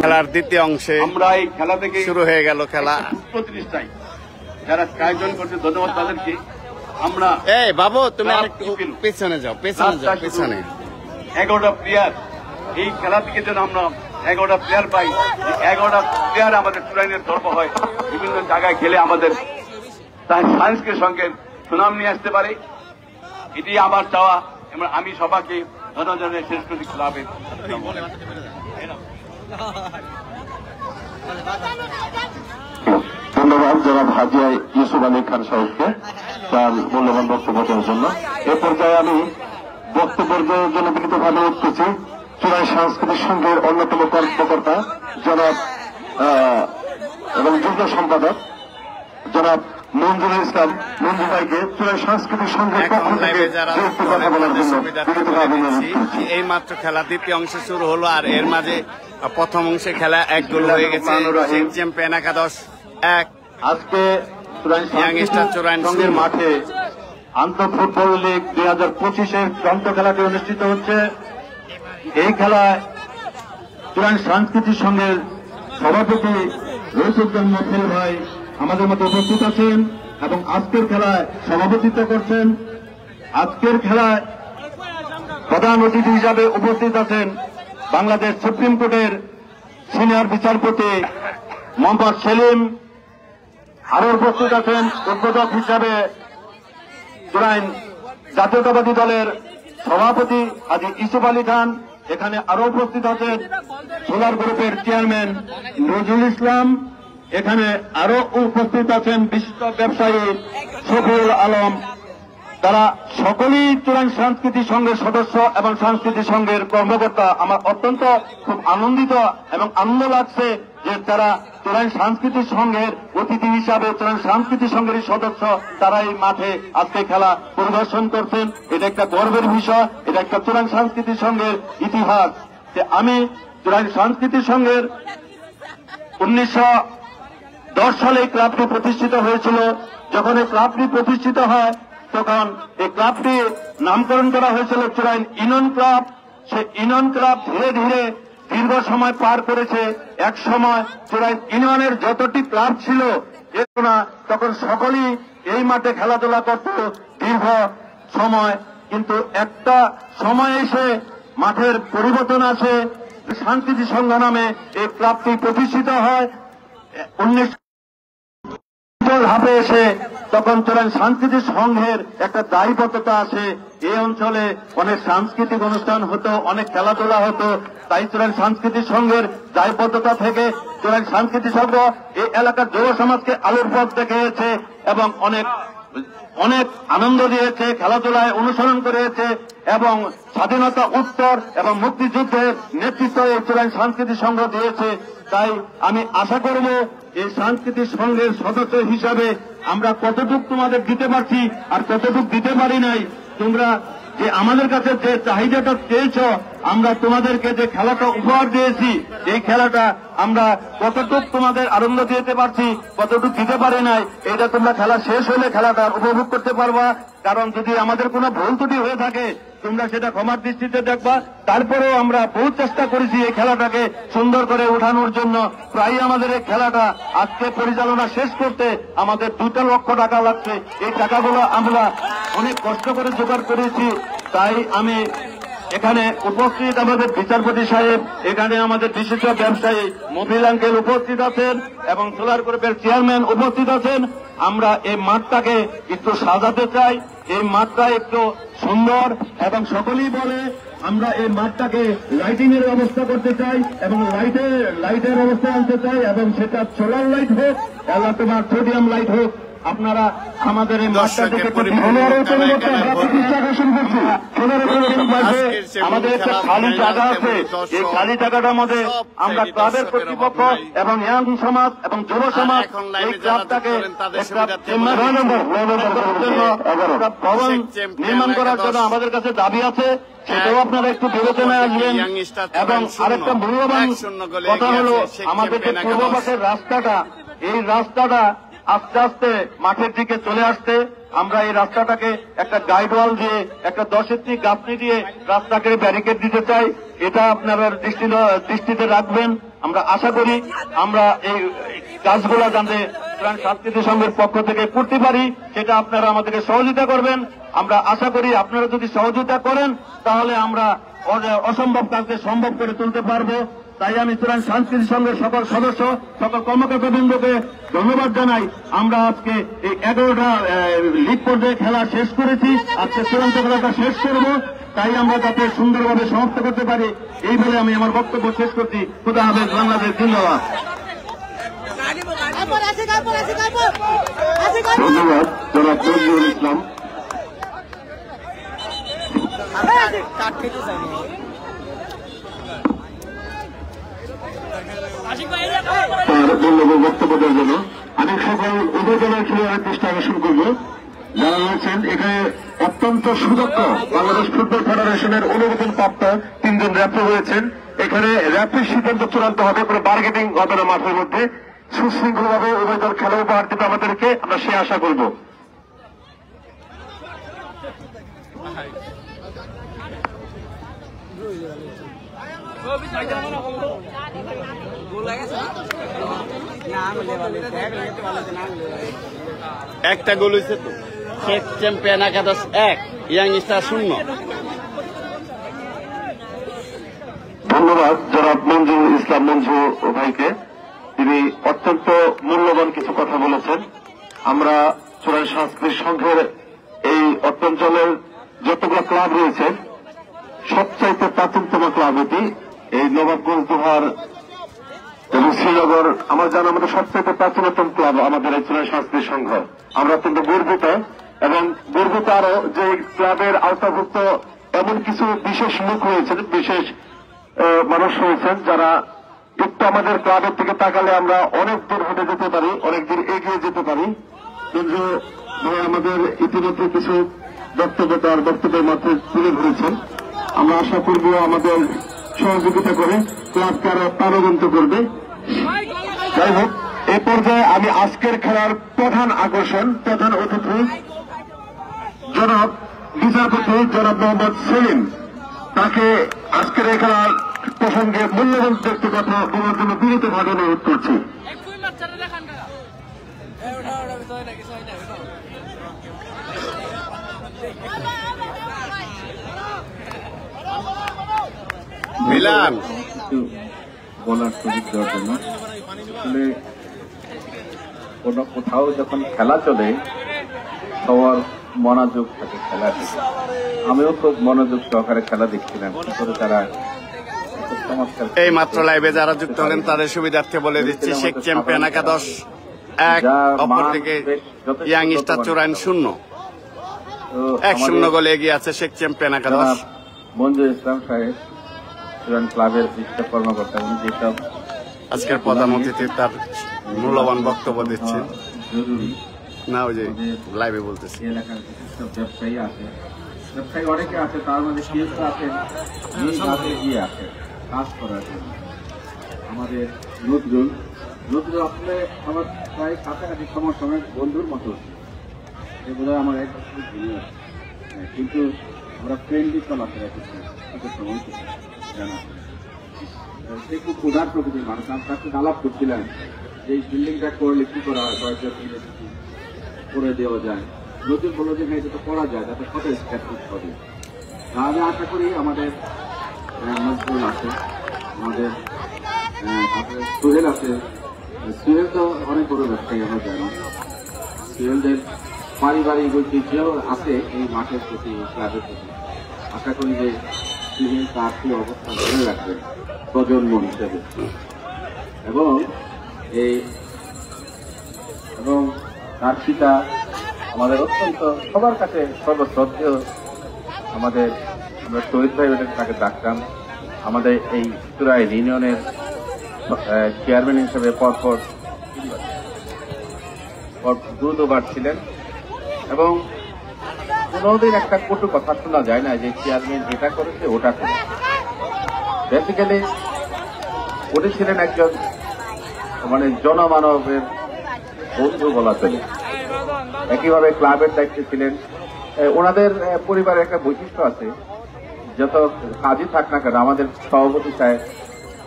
খেলার দ্বিতীয় অংশে আমরা এই খেলা থেকে শুরু হয়ে গেল খেলা। প্রতিনিধি চাই যারা আয়োজন করছে, ধন্যবাদ তাদেরকে। আমরা এই বাবু তুমি পেছনে যাও, পেছনে যাও, পেছনে। 11টা প্লেয়ার এই খেলা থেকে যেন আমরা 11টা প্লেয়ার পাই। 11টা প্লেয়ার আমাদের টুর্নামেন্টের তরফ হয়, বিভিন্ন জায়গায় খেলে আমাদের তাই সায়েন্সের সঙ্গে সুনাম নিয়ে আসতে পারে। এটি আমার চাওয়া। আমি সবাইকে ধন্যবাদ শেষ করি ক্লাবে। ধন্যবাদ জনাব হাজি ইউসুফ আলী খান সাহেবকে তার মূল্যবান বক্তব্য দেওয়ার জন্য। এ পর্যায়ে আমি বক্তব্যের জন্য বিনীতভাবে উঠতেছি চুরাই সাংস্কৃতিক সংঘের অন্যতম কর্মকর্তা জনাব এবং যুগ্ম সম্পাদক জনাব মঞ্জুরুল ইসলাম মঞ্জু ভাইকে চুরাই সাংস্কৃতিক সংঘের পক্ষ থেকে কথা বলার জন্য বিনীতভাবে অনুরোধ করছি। এই মাত্র খেলা দ্বিতীয় অংশে শুরু হলো, আর এর মাঝে প্রথম অংশে খেলা 1 গোল হয়ে গেছে। চ্যাম্পিয়ন একাদশ 1। আজকে সংঘের মাঠে আন্তঃ ফুটবল লীগ 2025-এর চূড়ান্ত খেলাটি অনুষ্ঠিত হচ্ছে। এই খেলায় চুরাই সাংস্কৃতিক সংঘের সভাপতি রইসুদ্দিন মফিল ভাই আমাদের মধ্যে উপস্থিত আছেন এবং আজকের খেলায় সভাপতিত্ব করছেন। আজকের খেলায় প্রধান অতিথি হিসাবে উপস্থিত আছেন বাংলাদেশ সুপ্রিম কোর্টের সিনিয়র বিচারপতি মোহাম্মদ সেলিম। আরো উপস্থিত আছেন উদ্বোধক হিসাবে চুরাইন জাতীয়তাবাদী দলের সভাপতি হাজি ইউসুফ আলী খান। এখানে আরো উপস্থিত আছেন সোলার গ্রুপের চেয়ারম্যান নজরুল ইসলাম। এখানে আরো উপস্থিত আছেন বিশিষ্ট ব্যবসায়ী শফিউল আলম। তারা সকলেই চুরাইন সাংস্কৃতিক সংঘের সদস্য এবং সাংস্কৃতিক সংঘের কর্মকর্তা। আমার অত্যন্ত খুব আনন্দিত এবং আনন্দ লাগছে যে তারা চুরাইন সাংস্কৃতিক সংঘের অতিথি হিসাবে চুরাইন সাংস্কৃতিক সংঘের সদস্য তারা এই মাঠে আজকে খেলা পরিদর্শন করছেন। এটা একটা গর্বের বিষয়, এটা একটা চুরাইন সাংস্কৃতিক সংঘের ইতিহাস। যে আমি চুরাইন সাংস্কৃতিক সংঘের 1910 সালে এই ক্লাবটি প্রতিষ্ঠিত হয়েছিল। যখন এই ক্লাবটি প্রতিষ্ঠিত হয় তখন এই ক্লাবটি নামকরণ করা হয়েছিল চুরাইন ইউনিয়ন ক্লাব। সে ইউনিয়ন ক্লাব ধীরে ধীরে দীর্ঘ সময় পার করেছে। এক সময় চুরাইন ইউনিয়নের যতটি ক্লাব ছিল তখন সকলেই এই মাঠে খেলাধুলা করত দীর্ঘ সময়। কিন্তু একটা সময় এসে মাঠের পরিবর্তন আসে, শান্তিজি সংঘ নামে এই ক্লাবটি প্রতিষ্ঠিত হয়। 19 ধাপে এসে তখন চুরাইন সাংস্কৃতিক সংঘের একটা দায়বদ্ধতা আসে। এই অঞ্চলে অনেক সাংস্কৃতিক অনুষ্ঠান হতো, অনেক খেলাধুলা হতো। তাই চুরাইন সাংস্কৃতিক সংঘের দায়বদ্ধতা থেকে চুরাইন সাংস্কৃতিক সংঘ এই এলাকার যুব সমাজকে আলোর পথ দেখিয়েছে এবং অনেক আনন্দ দিয়েছে, খেলাধুলায় অনুসরণ করেছে এবং স্বাধীনতা উত্তর এবং মুক্তিযুদ্ধের নেতৃত্ব এই চুরাইন সাংস্কৃতিক সংঘ দিয়েছে। তাই আমি আশা করব এই সাংস্কৃতিক সংঘের সদস্য হিসাবে আমরা কতটুকু তোমাদের দিতে পারছি আর কতটুকু দিতে পারি নাই। তোমরা যে আমাদের কাছে যে চাহিদাটা চেয়েছ, আমরা তোমাদেরকে যে খেলাটা উপহার দিয়েছি এই খেলাটা আমরা কতটুকু তোমাদের আনন্দ দিতে পারছি, কতটুকু দিতে পারি নাই, এটা তোমরা খেলা শেষ হলে খেলাটা উপভোগ করতে পারবা। কারণ যদি আমাদের কোনো ভুল ত্রুটি হয়ে থাকে তোমরা সেটা ক্ষমার দৃষ্টিতে দেখবা। তারপরেও আমরা বহু চেষ্টা করেছি এই খেলাটাকে সুন্দর করে উঠানোর জন্য। প্রায় আমাদের এই খেলাটা আজকে পরিচালনা শেষ করতে আমাদের 2 লক্ষ টাকা লাগছে। এই টাকাগুলো আমরা অনেক কষ্ট করে জোগাড় করেছি। তাই আমি এখানে উপস্থিত আমাদের বিচারপতি সাহেব, এখানে আমাদের বিশিষ্ট ব্যবসায়ী মফিল আঙ্কেল উপস্থিত আছেন এবং সোলার গ্রুপের চেয়ারম্যান উপস্থিত আছেন। আমরা এই মাঠটাকে একটু সাজাতে চাই, এই মাঠটা একটু সুন্দর এবং সকলেই বলে আমরা এই মাঠটাকে লাইটিং এর ব্যবস্থা করতে চাই এবং লাইটের ব্যবস্থা আনতে চাই এবং সেটা সোলার লাইট হোক আল্লাহ তোমার সোডিয়াম লাইট হোক। আপনারা আমাদের এই মাঠটা থেকে আমাদের একটা খালি জায়গা আছে। এই খালি জায়গাটার মধ্যে আমরা ক্লাবের কর্তৃপক্ষ এবং ইয়াং সমাজ এবং যুব সমাজ এই ক্লাবটাকে ভবন নির্মাণ করার জন্য আমাদের কাছে দাবি আছে। সেটাও আপনারা একটু বিবেচনায় আসবেন। এবং আরেকটা মূল্যবান কথা হলো আমাদের যে পূর্ব পাশের রাস্তাটা, এই রাস্তাটা আস্তে আস্তে মাঠের দিকে চলে আসছে। আমরা এই রাস্তাটাকে একটা গাইডওয়াল দিয়ে একটা 10 ইঞ্চি গাঁথনি দিয়ে রাস্তাকে ব্যারিকেড দিতে চাই। এটা আপনারা দৃষ্টিতে রাখবেন। আমরা আশা করি আমরা এই কাজগুলো যাতে চূড়ান্ত সাংস্কৃতিক সংঘের পক্ষ থেকে করতে পারি, সেটা আপনারা আমাদেরকে সহযোগিতা করবেন। আমরা আশা করি আপনারা যদি সহযোগিতা করেন তাহলে আমরা অসম্ভব কাজকে সম্ভব করে তুলতে পারবো। তাই আমি চূড়ান্ত সাংস্কৃতিক সংঘের সকল সদস্য, সকল কর্মকর্তাবৃন্দকে ধন্যবাদ জানাই। আমরা আজকে এই 11টা লিগ পর্যায়ে খেলা শেষ করেছি, আজকে চূড়ান্ত খেলাটা শেষ করব। তাই আমরা যাতে সুন্দরভাবে সমাপ্ত করতে পারি, এই বলে আমি আমার বক্তব্য শেষ করছি। খুদা হাফেজ, বাংলাদেশ জিন্দাবাদ। ধন্যবাদ জনাব নজরুল ইসলাম। তার মূল্যবান বক্তব্য দেওয়ার জন্য আমি সকল উপজেলার খেলোয়াড়ের দৃষ্টি আকর্ষণ করব। যারা রয়েছেন এখানে অত্যন্ত সুদক্ষ বাংলাদেশ ফুটবল ফেডারেশনের অনুমোদন প্রাপ্ত 3 জন রেফারি রয়েছেন। এখানে রেফারির সিদ্ধান্ত চূড়ান্ত হবে, কোনো বার্গেনিং হবে না মাঠের মধ্যে। সুশৃঙ্খলভাবে উভয় দল খেলা উপহার দেবে আমাদেরকে, আমরা সে আশা করব। একটা গোল হয়েছে তো, শেখ চ্যাম্পিয়ন একাদশ 1, ইয়াং স্টার 0। ধন্যবাদ জনাব মঞ্জুর ইসলাম মঞ্জু ভাইকে, তিনি অত্যন্ত মূল্যবান কিছু কথা বলেছেন। আমরা চূড়ান্ত সাংস্কৃতিক সংঘের এই অঞ্চলের যতগুলো ক্লাব রয়েছে সবচাইতে প্রাচীনতম ক্লাব এটি। এই নবাবগঞ্জ দোহার এবং শ্রীনগর আমার জানা আমাদের সবচাইতে প্রাচীনতম ক্লাব আমাদের এই চূড়ান্ত সাংস্কৃতিক সংঘ। আমরা অত্যন্ত গর্বিত এবং গর্বিত আরো যে ক্লাবের আওতাভুক্ত এমন কিছু বিশেষ লোক রয়েছেন, বিশেষ মানুষ রয়েছেন যারা একটু আমাদের ক্লাবের থেকে তাকালে আমরা অনেক দূর হেঁটে যেতে পারি, অনেক দূর এগিয়ে যেতে পারি। কিন্তু আমাদের ইতিমধ্যে কিছু বক্তব্য তার বক্তব্যের মাধ্যমে তুলে ধরেছেন। আমরা আশা করব আমাদের সহযোগিতা করে ক্লাবকে আরো প্রাণবন্ত করবে। যাই হোক, এই পর্যায়ে আমি আজকের খেলার প্রধান আকর্ষণ, প্রধান অতিথি জনাব বিচারপতি জনাব মোহাম্মদ সেলিম, তাকে আজকের এই খেলার প্রসঙ্গে মূল্যবান ব্যক্তি কথা বলার জন্য বিনীতভাবে অনুরোধ করছি। মিলান বলার সুযোগ দেওয়ার জন্য আসলে কোথাও যখন খেলা চলে সবার মনোযোগ থাকে খেলা থেকে। আমিও খুব মনোযোগ সহকারে খেলা দেখছিলাম, কি করে তারা এই মাত্র লাইভে যারা যুক্ত হলেন তাদের সুবিধার্থে বলে দিচ্ছি, শেখ চ্যাম্পিয়ন একাদশ 1, অপরদিকে ইয়াং স্টার 0, 1-0 গোলে এগিয়ে আছে শেখ চ্যাম্পিয়ন একাদশ। মঞ্জুর ইসলাম সাহেব ক্লাবের বিশিষ্ট কর্মকর্তা, উনি যেসব আজকের প্রধান অতিথি তার মূল্যবান বক্তব্য দিচ্ছে। জরুরি না, ওই যে লাইভে বলতেছি এলাকার বিশিষ্ট ব্যবসায়ী আছে, ব্যবসায়ী অনেকে আছে, তার মধ্যে কেউ আছেন গিয়ে আছে কাজ করার জন্য। আমাদের নজরুল আসলে আমার প্রায় কাছাকাছি সময়ের বন্ধুর মতো, এগুলো আমার এক জুনিয়র, কিন্তু আমরা ফ্রেন্ডলি চলাফেরা করছি সময় জানা। সে খুব প্রধান প্রকৃতির মানুষ। আমি তাকে আলাপ করছিলাম যে এই বিল্ডিংটা করলে কি করা হয়, কয়েকটা করে দেওয়া যায়। নতুন বললো যে এটা তো করা যায়, যাতে কত স্ট্যাটিস হবে। আমি আশা করি আমাদের নজরুল আছে, আমাদের সোহেল আছে। সোহেল তো অনেক বড় ব্যবসায়ী, আমরা জানি। সোহেলদের পারিবারিক ঐতিহ্য আছে এই মাঠের প্রতি, ক্লাবের প্রতি। আশা করি যে সোহেল তার কি অবস্থান ধরে রাখবেন প্রজন্ম হিসেবে, এবং তার পিতা আমাদের অত্যন্ত সবার কাছে সর্বশ্রদ্ধেয়। আমরা শহীদ ভাই তাকে ডাকতাম। আমাদের এই চুরাই ইউনিয়নের চেয়ারম্যান হিসেবে পরপর 2বার ছিলেন, এবং কোনোদিন একটা কটু কথা শোনা যায় না যে চেয়ারম্যান এটা করেছে ওটা করেছে। বেসিক্যালি উনি ছিলেন একজন জনমানবের বন্ধু বলা চলে। একইভাবে ক্লাবের দায়িত্বে ছিলেন। ওনাদের পরিবারের একটা বৈশিষ্ট্য আছে, যত কাজই থাক না কেন আমাদের সভাপতি সাহেব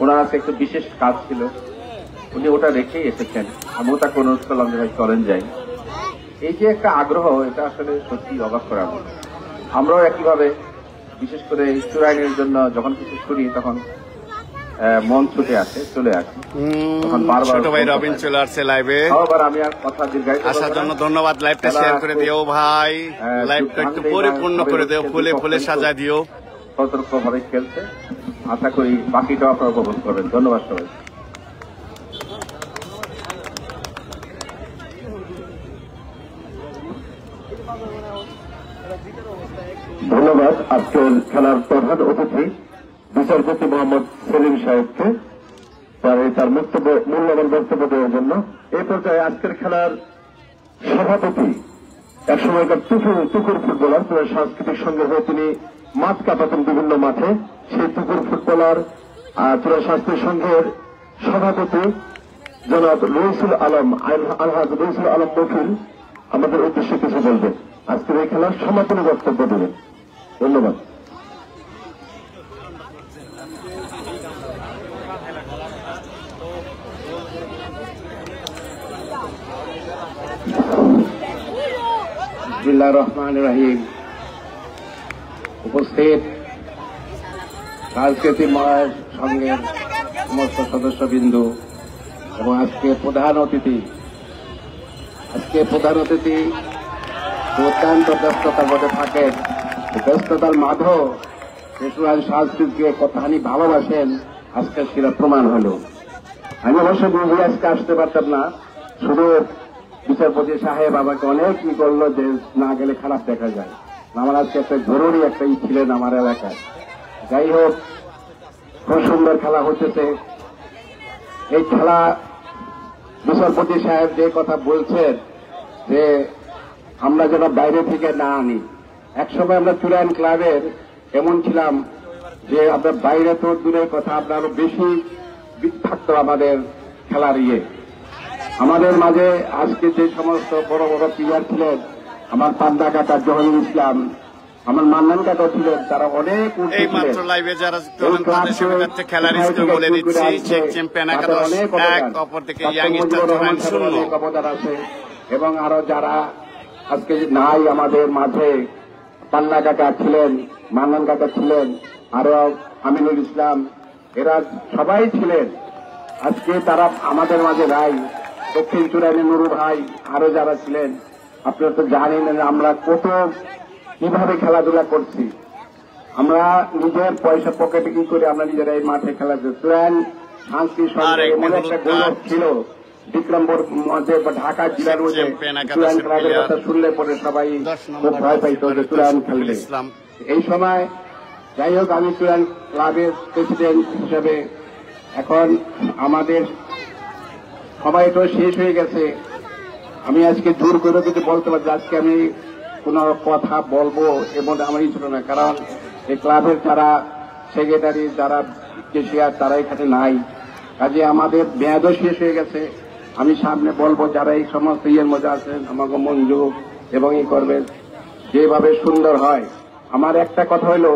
ওনার আছে একটু বিশেষ কাজ ছিল, উনি ওটা রেখেই এসেছেন। আমি ওটাকে অনুরোধ করলাম যে ভাই চলেন যাই। এই যে একটা আগ্রহ, এটা আসলে সত্যি অবাক করার মতো। আমরাও একইভাবে বিশেষ করে এই চুরাইনের জন্য যখন কিছু শুনি তখন মন ছুটে আসে, চলে আসে। তখন বারবার ছোট ভাই রবিন চলে আসছে লাইভে। আবার আমি আর কথা দীর্ঘায়িত আসার জন্য ধন্যবাদ। লাইভটা শেয়ার করে দিও ভাই, লাইভটা একটু পরিপূর্ণ করে দিও, ফুলে ফুলে সাজা দিও। সতর্কভাবে খেলছে, আশা করি বাকিটাও আপনারা উপভোগ করবেন। ধন্যবাদ সবাই। ধন্যবাদ আজকের খেলার প্রধান অতিথি বিচারপতি মোহাম্মদ সেলিম সাহেবকে তার মূল্যবান বক্তব্য দেওয়ার জন্য। এই পর্যায়ে আজকের খেলার সভাপতি একসময়কার তুকুর ফুটবলার, সাংস্কৃতিক সংঘের হয়ে তিনি মাঠ কাঁপাতেন বিভিন্ন মাঠে। সেই তুকুর ফুটবলার সাংস্কৃতিক সংঘের সভাপতি জনাব রইসুল আলম, আলহাজ রইসুল আলম মফিল আমাদের উদ্দেশ্যে কিছু বলবেন, আজকের এই খেলার সমাপনী বক্তব্য দেবেন। ধন্যবাদ। বিসমিল্লাহির রহমানির রহিম। উপস্থিত সাংস্কৃতিক সংঘের সমস্ত সদস্যবৃন্দু এবং আজকে প্রধান অতিথি অত্যন্ত ব্যস্ততার মধ্যে থাকেন। ব্যস্ততার মাঝেও চুরাইন সংস্কৃতিকে কতখানি ভালোবাসেন আজকে সেটা প্রমাণ হলো। আমি অবশ্য বুঝে আজকে আসতে পারতাম না, শুধু বিচারপতি সাহেব আমাকে অনেক কি করলো যে না গেলে খারাপ দেখা যায়। আমার আজকে একটা জরুরি একটা ছিলেন আমার এলাকায়। যাই হোক, খুব সুন্দর খেলা হচ্ছে। এই খেলা বিচারপতি সাহেব যে কথা বলছেন যে আমরা যেন বাইরে থেকে না আনি। একসময় আমরা চুরাইন ক্লাবের এমন ছিলাম যে আমরা বাইরে তো দূরের কথা, আমরা আরো বেশি থাকত আমাদের খেলার আমাদের মাঝে আজকে যে সমস্ত বড় বড় প্লেয়ার ছিলেন, আমার পান্ডা কাকা জহিরুল ইসলাম, আমার মান্নান কাকা ছিলেন, তারা অনেক এই মাত্র লাইভে যারা যুক্ত হলেন তাদের সুবিধার্থে খেলার স্কোর বলে দিচ্ছি। শেখ চ্যাম্পিয়ন একাদশ 1, অপর থেকে ইয়াং স্টার চুরাইন 0। অবদান আছে এবং আরো যারা আজকে নাই আমাদের মাঝে, পান্না কাকা ছিলেন, মান্নান কাকা ছিলেন, আরো আমিনুল ইসলাম, এরা সবাই ছিলেন। আজকে তারা আমাদের মাঝে নাই। দক্ষিণ চুরাইনে নুরু ভাই, আরো যারা ছিলেন, আপনারা তো জানেন আমরা কত কিভাবে খেলাধুলা করছি। আমরা নিজের পয়সা পকেটে কি করে আমরা নিজেরা এই মাঠে খেলা চুরাইন সাংস্কৃতিক সংঘের এমন একটা গৌরব ছিল। বিক্রমপুর মধ্যে বা ঢাকা জেলার মধ্যে চুরাইন ক্লাবের কথা শুনলে পরে সবাই খুব ভয় পাইত যে চুরাইন খেলবে। এই সময় যাই হোক, আমি চুরাইন ক্লাবের প্রেসিডেন্ট হিসেবে এখন আমাদের সবাই তো শেষ হয়ে গেছে। আমি আজকে জোর করে কিছু বলতে পারছি, আজকে আমি কোন কথা বলবো এমন আমারই ছিল না, কারণ এই ক্লাবের যারা সেক্রেটারি, যারা কেশিয়ার, তারা এখানে নাই। কাজে আমাদের মেয়াদও শেষ হয়ে গেছে। আমি সামনে বলবো যারা এই সমস্ত মধ্যে আছেন আমাকে মঞ্জু এবং এই করবেন যেভাবে সুন্দর হয়। আমার একটা কথা হলো,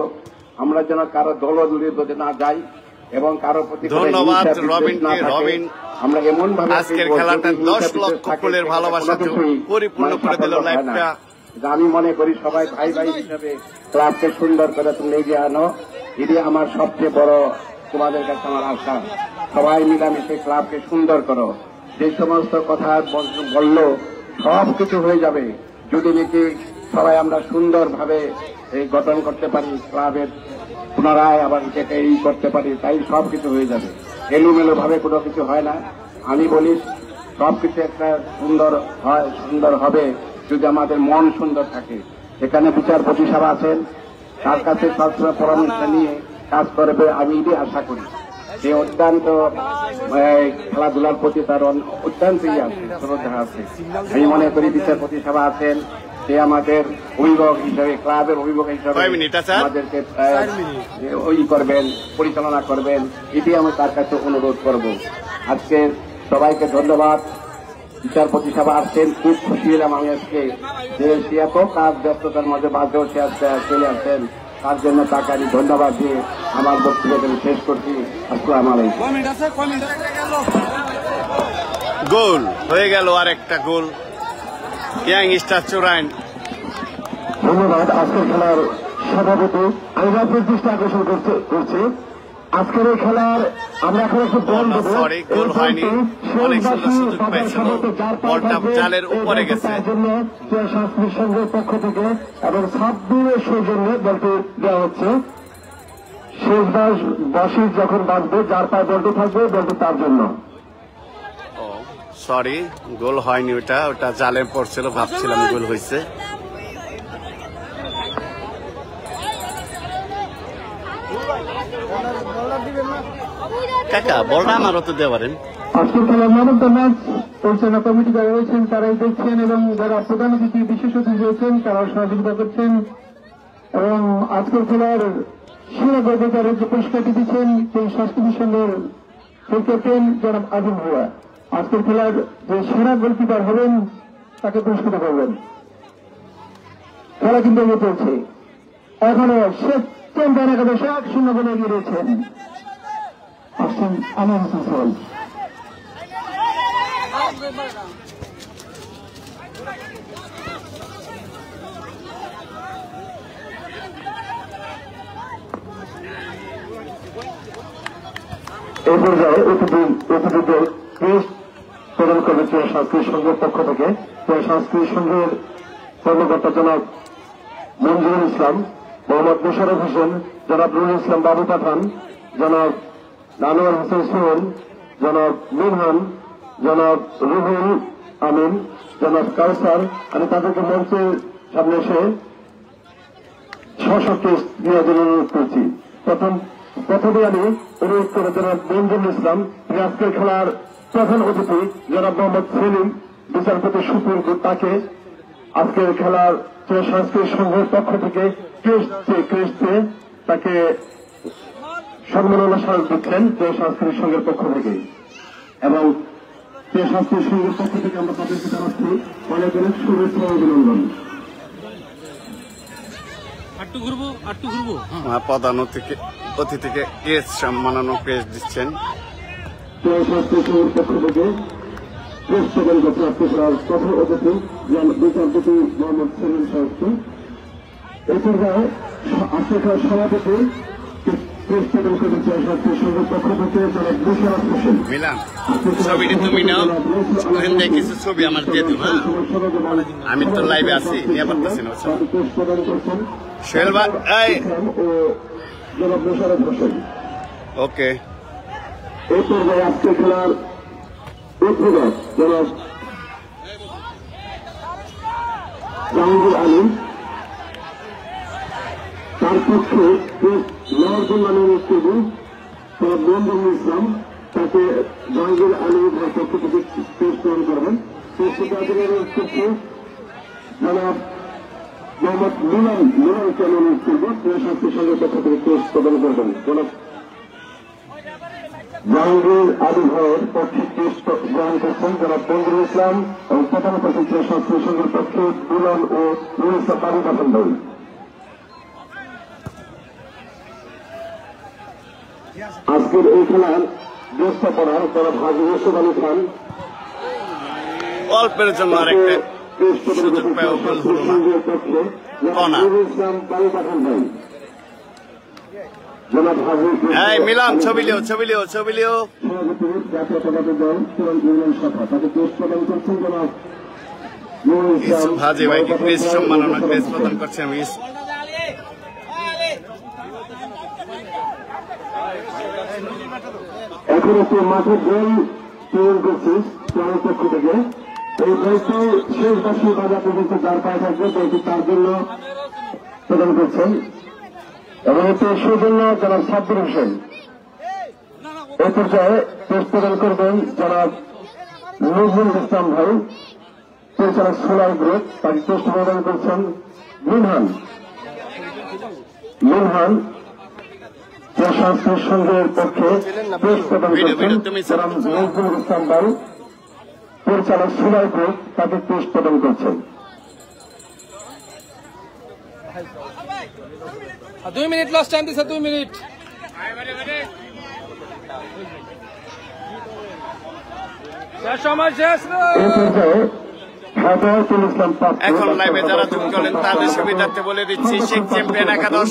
আমরা যেন কারো দলদলির মধ্যে না যাই এবং কারো প্রতি ধন্যবাদ রবিন। আমরা এমন ভাবে আজকের খেলাটা 10 লক্ষ ফুলের ভালোবাসা পরিপূর্ণ করে দিল লাইভটা। আমি মনে করি সবাই ভাই ভাই হিসাবে ক্লাবকে সুন্দর করে তুমি এগিয়ে আনো। এটি আমার সবচেয়ে বড় তোমাদের কাছে আমার আশা। সবাই মিলামিশে ক্লাবকে সুন্দর করো। যে সমস্ত কথা বললো সব কিছু হয়ে যাবে যদি নাকি সবাই আমরা সুন্দরভাবে এই গঠন করতে পারি, ক্লাবের পুনরায় আবার যেটা এই করতে পারি, তাই সব কিছু হয়ে যাবে। এলোমেলো ভাবে কোনো কিছু হয় না। আমি বলি সবকিছু একটা সুন্দর হয়, সুন্দর হবে যদি আমাদের মন সুন্দর থাকে। এখানে বিচারপতি সাহেব আছেন, তার কাছে সবসময় পরামর্শ নিয়ে কাজ করবে, আমি এটাই আশা করি। সে অত্যন্ত খেলাধুলার প্রতি তার অত্যন্ত শ্রদ্ধা আছে। আমি মনে করি বিচারপতি সাহেব আছেন, সে আমাদের অভিভাবক হিসাবে, ক্লাবের অভিভাবক হিসাবে আমাদেরকে করবেন, পরিচালনা করবেন। এটি আমি তার কাছে অনুরোধ করব। আজকে সবাইকে ধন্যবাদ। বিচারপতি সাহেব আসছেন, খুব খুশি হলাম আমি আজকে যে সে এত কাজ ব্যস্ততার মধ্যে বাধ্য সে আজকে চলে আসছেন। তার জন্য তাকে আমি ধন্যবাদ দিয়ে আমার বক্তব্য শেষ করছি। আসসালামু আলাইকুম। গোল হয়ে গেল, আর একটা গোল ইয়াং স্টার চুরাইন। ধন্যবাদ। আজকের খেলার সভাপতি আমি আপনার দৃষ্টি আকর্ষণ করছি। আজকের এই খেলার আমরা এখন একটু বল দেবো। সরি, গোল হয়নি, অনেক সুন্দর সুযোগ পাইছিল, বলটা জালের উপরে গেছে। তার জন্য শাস্ত্রীর সংঘের পক্ষ থেকে এবং সাব্বিরের সৌজন্যে বলটি দেওয়া হচ্ছে। শেষ বাসী যখন বাঁধবে, যার পায়ে বলটি থাকবে, বলটি তার জন্য। সরি, গোল হয়নি, ওটা জালে পড়ছিল, ভাবছিলাম গোল হয়েছে। কাকা বলটা আমারও তো দেওয়া পারেন। আজকের খেলার ম্যান অব দ্য ম্যাচ পরিচালনা কমিটি যারা রয়েছেন তারাই দেখছেন এবং যারা প্রধান অতিথি বিশেষ অতিথি রয়েছেন তারাও সহযোগিতা করছেন এবং আজকের খেলার সেরা গোলকিপারের যে পুরস্কারটি দিচ্ছেন সেই সংস্কৃতি সংঘের ক্যাপ্টেন জনাব আজিম ভুয়া। আজকের খেলার যে সেরা গোলকিপার হবেন তাকে পুরস্কৃত করবেন। খেলা কিন্তু এগিয়ে চলছে, এখনো শেষ চ্যাম্পিয়ন একাদশ 1-0 গোলে এগিয়ে রয়েছেন। আসছেন আমির হোসেন সোহেল। এই পর্যায়ে অতিথিদের ক্রেস্ট প্রদান করবে সংস্কৃতি সংঘের পক্ষ থেকে। সংস্কৃতি সংঘের কর্মকর্তা জনাব মঞ্জুরুল ইসলাম, মোহাম্মদ মোশাররফ হোসেন, জনাব নুরুল ইসলাম বাবু পাঠান, জনাব আনোয়ার হোসেন সোহেল, জনাব মিনহান, জনাব রুহুল আমিন, জনাব কাউসার। আমি তাদেরকে মঞ্চের সামনে এসে স্ব-স্ব নেওয়ার জন্য অনুরোধ করছি। প্রথমে আমি অনুরোধ করে জনাব মঞ্জুরুল ইসলাম, আজকের খেলার প্রধান অতিথি জনাব মোহাম্মদ সেলিম, বিচারপতি সুপ্রিম কোর্ট, তাকে আজকের খেলার সাংস্কৃতিক সংঘের পক্ষ থেকে ক্রেস্ট তাকে সম্মাননা স্মারক দিচ্ছেন সাংস্কৃতিক সংঘের পক্ষ থেকে। এবং সাংস্কৃতিক সংঘের পক্ষ থেকে আমরা তাদেরকে জানাচ্ছি অনেক অনেক শুভেচ্ছা ও অভিনন্দন। প্রধান অতিথিকে ক্রেস্ট সম্মাননা ক্রেস্ট দিচ্ছেন। সংস্কৃতিক সংঘের পক্ষ থেকে ক্রেস্ট প্রদান করছে আজকে খেলার প্রধান অতিথি বিচারপতি মোহাম্মদ সেলিম সাহেবকে। এই পর্যায়ে আজকে খেলার সভাপতি ক্রেস্ট প্রদান করেছে সংস্কৃতিক সংঘের পক্ষ থেকে জনাব মোশাররফ হোসেন। মিলান ছবিটি তুমি নাও, ওখানে কিছু ছবি আমার দিয়ে দেবো। আমি তো লাইভে আছি, নিয়ে পারতেছি না। সোহেল ভাই জনাব মোশাররফ হোসেন। ওকে, এই পর্যায়ে আজকে খেলার উদ্বোধক জনাব জাহাঙ্গীর আলম, তার পক্ষে নওয়াজুল্লাহ করবেন জনাব মঞ্জুরুল ইসলাম, তাকে জাহাঙ্গীর আলমের পক্ষ থেকে পেশ প্রদান করবেন। অনুরোধ করছে জনাব মোহাম্মদ মিলানকে অনুরোধ করবো স্বাস্থ্য সংঘের পক্ষ থেকে পেশ প্রদান করবেন। জনাব জাহাঙ্গীর আলী ভাইয়ের পক্ষে পেশ গ্রহণ করছেন জনাব মঞ্জুরুল ইসলাম এবং প্রধান অতিথি সংস্কৃতি সংঘের পক্ষে দুলাল ও নুরুল ইসলাম বাবু পাঠান ভাই। আজকের এই খেলার ব্যবস্থাপনা জনাব হাজী ইউসুফ আলী খান। অল্পের জন্য আরেকটা সুযোগ পাওয়া হলো না। ইসলাম বাবু পাঠান ভাই। জনাব হাজী মিলান ছবি লিও সভাপতি জাতীয় পতাকা দল চূড়ান্ত ইউনিয়ন শাখা, তাকে পেশ প্রদান করছেন জনাব নুরুল ইসলাম হাজী ভাইকে ক্রেস্ট সম্মাননা ক্রেস্ট প্রদান করছেন। এখন একটি মাঠের গোল তৈরি করছিস তোমার পক্ষ থেকে। এই বইটি শেষ বাসী বাজার পর্যন্ত যার পায়ে থাকবে বইটি তার জন্য প্রদান করছেন এবং এতে সেজন্য জনাব সাব্বির হোসেন। এই পর্যায়ে পেশ প্রদান করবেন জনাব নজরুল ইসলাম ভাই, পরিচালক সোলার গ্রুপ, তাকে পেশ প্রদান করছেন মিনহান সংস্কৃতিক সংঘের পক্ষে পেশ প্রদান করছেন জনাব নজরুল ইসলাম ভাই, পরিচালক সোলার গ্রুপ, তাকে পেশ প্রদান করছেন। 2 মিনিট লস টাইম দিছে, 2 মিনিট। সময় শেষ। এখন লাইভে যারা যুক্ত হলেন তাদের সুবিধার্থে বলে দিচ্ছি শেখ চ্যাম্পিয়ন একাদশ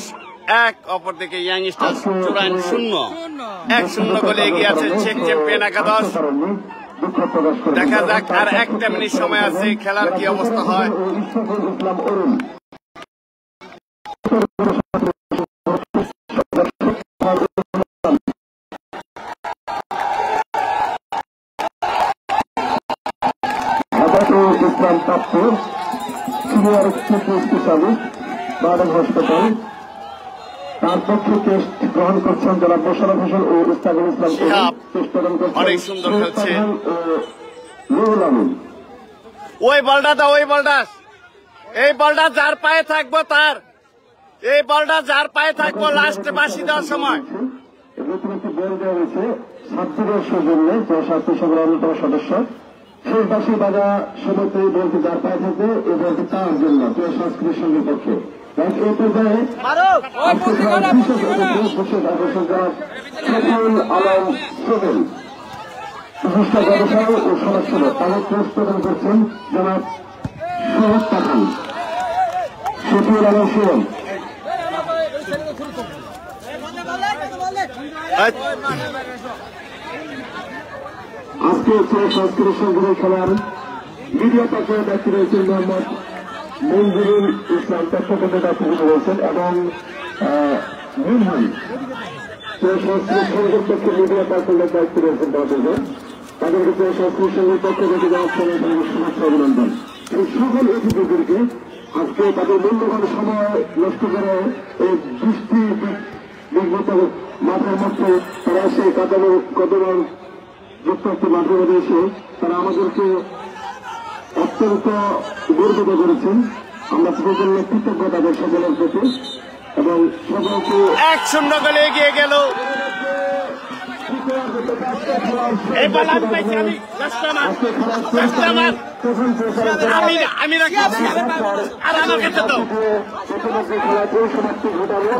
1, অপরদিকে ইয়াং স্টার চূড়াইন 0। 1-0 গোলে এগিয়ে আছে শেখ চ্যাম্পিয়ন একাদশ। দেখা যাক আর 1টা মিনিট সময় আছে, খেলার কি অবস্থা হয়। ইসলাম প্রাপ্ত সিনিয়র চিফ স্পেশালিস্ট বার্ডেন হাসপাতাল, তার পক্ষে টেস্ট গ্রহণ করছেন যারা মোশাররফ হোসেন ও ইস্তাকুল ইসলাম। অনেক সুন্দর খেলছে নুরুল আমিন। ওই বলটা দাও, ওই বলটা, এই বলটা যার পায়ে থাকবো তার, এই বলটা যার পায়ে থাকবো লাস্টে বাঁশি দেওয়ার সময়। এগুলো একটি বল দেওয়া হয়েছে ছাত্রীদের সৌজন্যে, যে ছাত্রী সংগ্রহ অন্যতম সদস্য। শেষ বাসী বাজা সময়তে এই বলটি যার পায়ে থাকবে এই বলটি তার জন্য প্রিয় সংস্কৃতির সঙ্গে পক্ষে। এই পর্যায়ে বিশেষ আকর্ষক শফিউল আলম সোহেল, বিশিষ্ট ব্যবসায়ী ও সমাজসেবক, তাদের পোস্ট প্রদান করছেন জনাব শহীদ পাঠান। শফিউল আলম সোহেল। আজকে সংস্কৃতির সঙ্গে খেলার মিডিয়া পক্ষে দায়িত্ব রয়েছেন মোহাম্মদ মঞ্জুরুল ইসলাম, তথ্যকেন্দ্রের দায়িত্ব রয়েছেন, এবং মিনহান সংস্কৃতির সংঘের পক্ষে মিডিয়া পক্ষের দায়িত্ব রয়েছেন। তাদেরকে সংস্কৃতির সংঘের পক্ষে থেকে জানাচ্ছেন শুভেচ্ছা অভিনন্দন। এই সকল অতিথিদেরকে আজকে তাদের মূল্যবান সময় নষ্ট করে এই বৃষ্টি বিঘ্নিত মাঠের মধ্যে তারা সেই কদমের যুক্ত একটি মাঠের মধ্যে এসে তারা আমাদেরকে অত্যন্ত গর্বিত করেছেন। আমরা সকলে কৃতজ্ঞ তাদের সকলের প্রতি, এবং সকলকে 1-0 গোলে এগিয়ে গেল। আমি রাখছি আর আমার কাছে তো খেলাটির সমাপ্তি ঘটালো।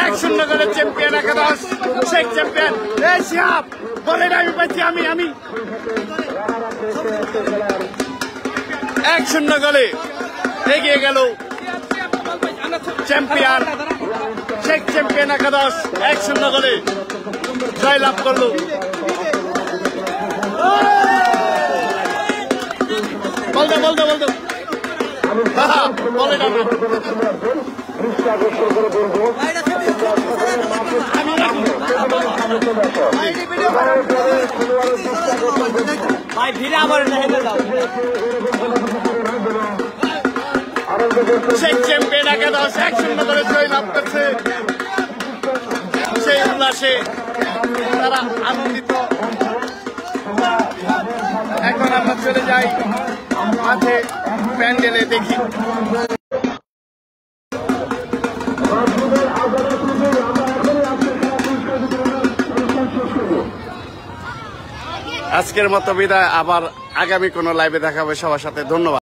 1-0 গোলে চ্যাম্পিয়ন একাদশ শেখ চ্যাম্পিয়ন। বলে আমি পাচ্ছি আমি 1-0 গোলে এগিয়ে গেল চ্যাম্পিয়ন শেখ চ্যাম্পিয়ন একাদশ। 1-0 গোলে জয়লাভ করল। বলতে বলতে বলতে বলে না শেখ চ্যাম্পিয়ন একাদশ 1-0 করে জয়লাভ করছে। সেই উল্লাসে তারা আনন্দিত। এখন আমরা চলে যাই মাঠে প্যান্ডেলে দেখি। আজকের মতো বিদায়, আবার আগামী কোনো লাইভে দেখা হবে সবার সাথে। ধন্যবাদ।